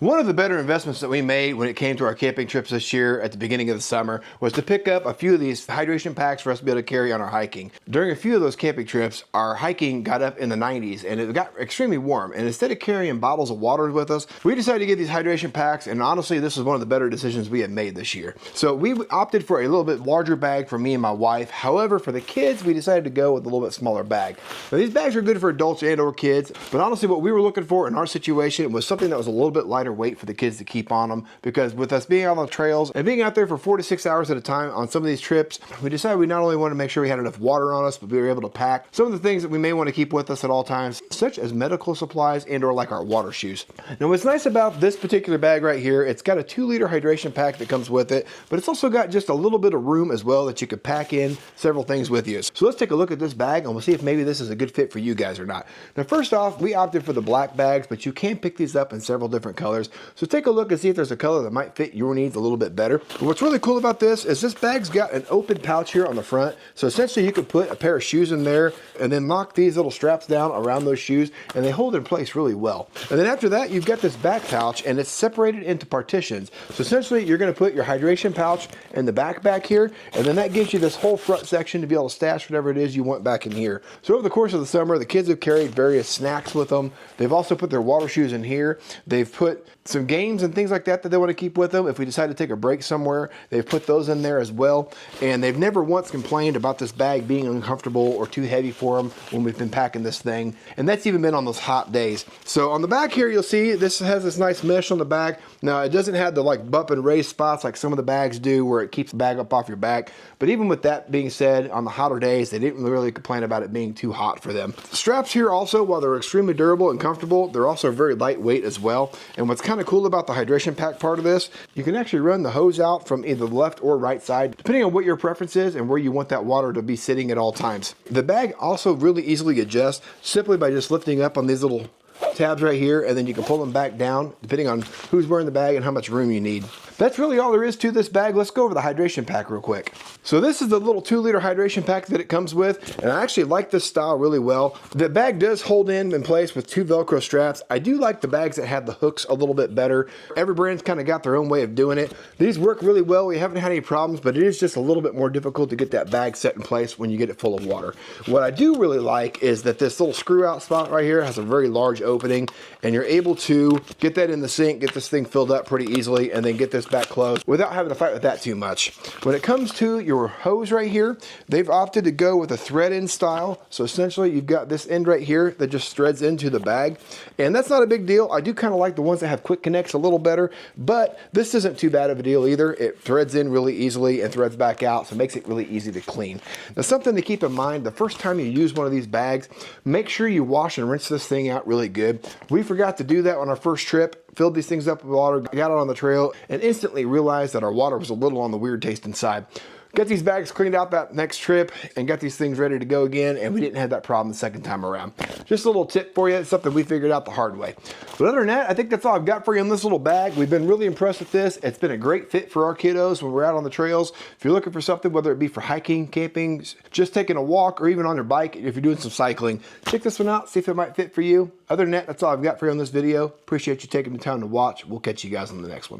One of the better investments that we made when it came to our camping trips this year at the beginning of the summer was to pick up a few of these hydration packs for us to be able to carry on our hiking. During a few of those camping trips, our hiking got up in the 90s and it got extremely warm. And instead of carrying bottles of water with us, we decided to get these hydration packs. And honestly, this was one of the better decisions we had made this year. So we opted for a little bit larger bag for me and my wife. However, for the kids, we decided to go with a little bit smaller bag. Now, these bags are good for adults and or kids, but honestly, what we were looking for in our situation was something that was a little bit lighter weight for the kids to keep on them, because with us being on the trails and being out there for 4 to 6 hours at a time on some of these trips, we decided we not only wanted to make sure we had enough water on us, but we were able to pack some of the things that we may want to keep with us at all times, such as medical supplies and or like our water shoes. Now, what's nice about this particular bag right here, it's got a 2-liter hydration pack that comes with it, but it's also got just a little bit of room as well that you could pack in several things with you. So let's take a look at this bag and we'll see if maybe this is a good fit for you guys or not. Now, first off, we opted for the black bags, but you can pick these up in several different colors. So take a look and see if there's a color that might fit your needs a little bit better. But what's really cool about this is this bag's got an open pouch here on the front. So essentially you could put a pair of shoes in there and then lock these little straps down around those shoes and they hold in place really well. And then after that, you've got this back pouch and it's separated into partitions. So essentially you're gonna put your hydration pouch in the back here, and then that gives you this whole front section to be able to stash whatever it is you want back in here. So over the course of the summer, the kids have carried various snacks with them. They've also put their water shoes in here. They've put some games and things like that they want to keep with them. If we decide to take a break somewhere, they've put those in there as well. And they've never once complained about this bag being uncomfortable or too heavy for them when we've been packing this thing. And that's even been on those hot days. So on the back here, you'll see this has this nice mesh on the back. Now it doesn't have the like bump and raise spots like some of the bags do where it keeps the bag up off your back. But even with that being said, on the hotter days, they didn't really complain about it being too hot for them. The straps here also, while they're extremely durable and comfortable, they're also very lightweight as well. And what's kind of cool about the hydration pack part of this, you can actually run the hose out from either the left or right side, depending on what your preference is and where you want that water to be sitting at all times. The bag also really easily adjusts simply by just lifting up on these little tabs right here, and then you can pull them back down depending on who's wearing the bag and how much room you need. That's really all there is to this bag. Let's go over the hydration pack real quick. So this is the little 2-liter hydration pack that it comes with, and I actually like this style really well. The bag does hold in place with 2 Velcro straps. I do like the bags that have the hooks a little bit better. Every brand's kind of got their own way of doing it. These work really well. We haven't had any problems, but it is just a little bit more difficult to get that bag set in place when you get it full of water. What I do really like is that this little screw out spot right here has a very large opening, and you're able to get that in the sink, get this thing filled up pretty easily, and then get this back closed without having to fight with that too much. When it comes to your hose right here, they've opted to go with a thread in style. So essentially you've got this end right here that just threads into the bag, and that's not a big deal. I do kind of like the ones that have quick connects a little better, but this isn't too bad of a deal either. It threads in really easily and threads back out, so it makes it really easy to clean. Now, something to keep in mind, the first time you use one of these bags, make sure you wash and rinse this thing out really good. We forgot to do that on our first trip. Filled these things up with water, got out on the trail, and instantly realized that our water was a little on the weird tasting side. Got these bags cleaned out that next trip and got these things ready to go again, and we didn't have that problem the second time around. Just a little tip for you, it's something we figured out the hard way. But other than that, I think that's all I've got for you in this little bag. We've been really impressed with this. It's been a great fit for our kiddos when we're out on the trails. If you're looking for something, whether it be for hiking, camping, just taking a walk, or even on your bike, if you're doing some cycling, check this one out, see if it might fit for you. Other than that, that's all I've got for you on this video. Appreciate you taking the time to watch. We'll catch you guys on the next one.